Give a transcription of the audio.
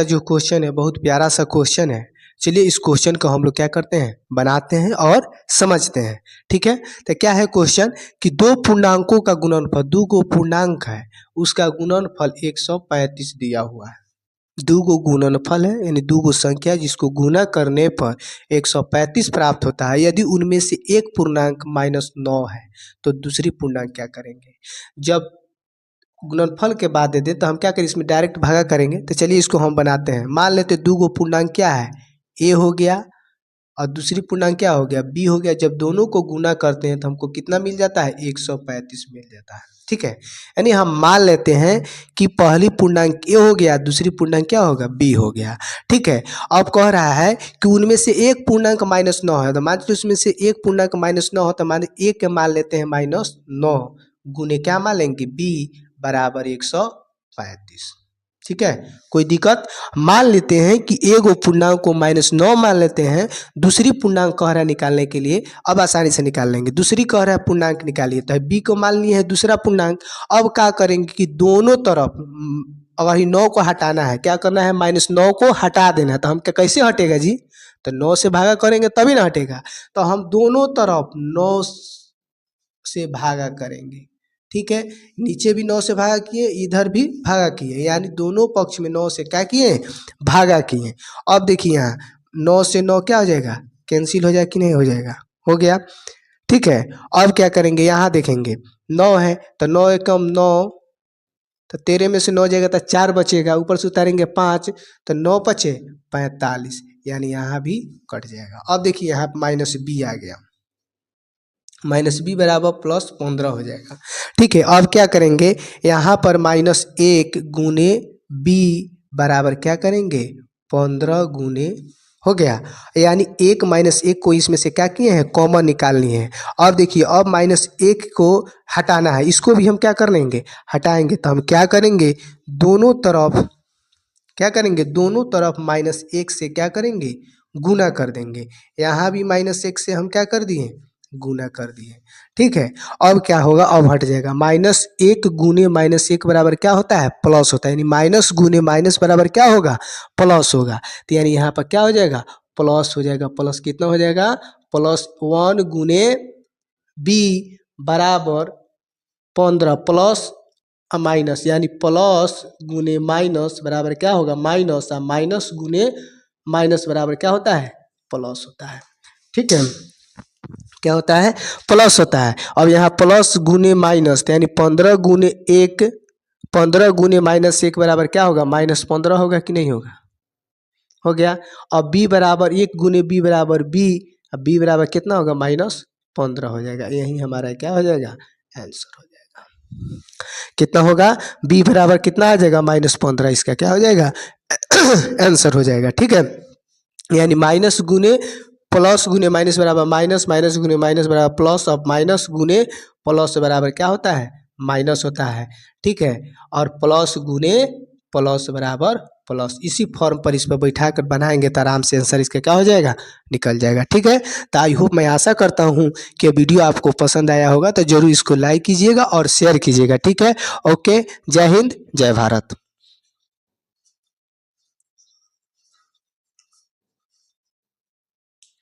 जो क्वेश्चन है बहुत प्यारा सा क्वेश्चन है। चलिए इस क्वेश्चन को हम लोग क्या करते हैं, बनाते हैं और समझते हैं। ठीक है, तो क्या है क्वेश्चन कि दो पूर्णांकों का गुणनफल, दो गो पूर्णांक है उसका गुणनफल 135 दिया हुआ है। दो गो गुणनफल है यानी दो गो संख्या जिसको गुणा करने पर 135 प्राप्त होता है। यदि उनमें से एक पूर्णांक -9 है तो दूसरी पूर्णांक क्या करेंगे। जब गुणनफल के बाद दे दे तो हम क्या करें, इसमें डायरेक्ट भागा करेंगे। तो चलिए इसको हम बनाते हैं। मान लेते दो गो पूर्णांक क्या है, ए हो गया और दूसरी पूर्णांक क्या हो गया, बी हो गया। जब दोनों को गुना करते हैं तो हमको कितना मिल जाता है, 135 मिल जाता है। ठीक है, यानी हम मान लेते हैं कि पहली पूर्णांक ए हो गया, दूसरी पूर्णांक क्या होगा, बी हो गया। ठीक है, अब कह रहा है कि उनमें से एक पूर्णांक -9 है। तो मान लीजिए उसमें से एक पूर्णांक -9 हो तो मान एक के मान लेते हैं -9 गुने क्या मान लेंगे, बी बराबर 135। ठीक है, कोई दिक्कत। मान लेते हैं कि एगो पूर्णांक को -9 मान लेते हैं, दूसरी पूर्णांक कह रहा है निकालने के लिए। अब आसानी से निकाल लेंगे। दूसरी कह रहा है पूर्णांक निकालिए, तो बी को मान लिए है दूसरा पूर्णांक। अब क्या करेंगे कि दोनों तरफ अगर 9 को हटाना है, क्या करना है, -9 को हटा देना है। तो हम क्या कैसे हटेगा जी, तो 9 से भागा करेंगे तभी ना हटेगा। तो हम दोनों तरफ 9 से भागा करेंगे। ठीक है, नीचे भी 9 से भागा किए, इधर भी भागा किए, यानी दोनों पक्ष में 9 से क्या किए, भागा किए। अब देखिए यहाँ 9 से 9 क्या हो जाएगा, कैंसिल हो जाएगा कि नहीं हो जाएगा, हो गया। ठीक है, अब क्या करेंगे, यहाँ देखेंगे 9 है तो 9 एकम 9, तो 13 में से 9 जाएगा तो 4 बचेगा, ऊपर से उतारेंगे 5 तो 9 बचे 45, यानी यहाँ भी कट जाएगा। अब देखिए यहाँ -b आ गया, -b बराबर +15 हो जाएगा। ठीक है, अब क्या करेंगे, यहाँ पर -1 गुने b बराबर क्या करेंगे, 15 गुने हो गया। यानी 1 -1 को इसमें से क्या किए हैं, कॉमन निकालनी है। अब देखिए अब -1 को हटाना है, इसको भी हम क्या कर लेंगे, हटाएंगे। तो हम क्या करेंगे, दोनों तरफ क्या करेंगे, दोनों तरफ -1 से क्या करेंगे, गुना कर देंगे। यहाँ भी -1 से हम क्या कर दिए, गुना कर दिए। ठीक है, अब क्या होगा, अब हट जाएगा। -1 गुने -1 बराबर क्या होता है, प्लस होता है। यानी माइनस गुने माइनस बराबर क्या होगा, प्लस होगा। तो यानी यहाँ पर क्या हो जाएगा, प्लस हो जाएगा। प्लस कितना हो जाएगा, +1 गुने b बराबर 15 प्लस माइनस, यानी प्लस गुने माइनस बराबर क्या होगा, माइनस। और माइनस गुने माइनस बराबर क्या होता है, प्लस होता है। ठीक है, क्या होता है, प्लस होता है। अब यहाँ प्लस गुने माइनस, यानी 15 गुने 1, 15 गुने -1 बराबर क्या होगा, -15 होगा कि नहीं होगा, हो गया। अब b बराबर 1 गुने b बराबर b, अब b बराबर कितना होगा, -15 हो जाएगा। यही हमारा क्या हो जाएगा, आंसर हो जाएगा। कितना होगा, b बराबर कितना आ जाएगा, -15, इसका क्या हो जाएगा, आंसर हो जाएगा। ठीक है, यानी माइनस गुने प्लस गुने माइनस बराबर माइनस, माइनस गुने माइनस बराबर प्लस। अब माइनस गुने प्लस बराबर क्या होता है, माइनस होता है। ठीक है, और प्लस गुने प्लस बराबर प्लस। इसी फॉर्म पर इस पर बैठा कर बनाएंगे तो आराम से आंसर इसका क्या हो जाएगा, निकल जाएगा। ठीक है, तो आई होप, मैं आशा करता हूँ कि वीडियो आपको पसंद आया होगा। तो जरूर इसको लाइक कीजिएगा और शेयर कीजिएगा। ठीक है, ओके, जय हिंद, जय भारत।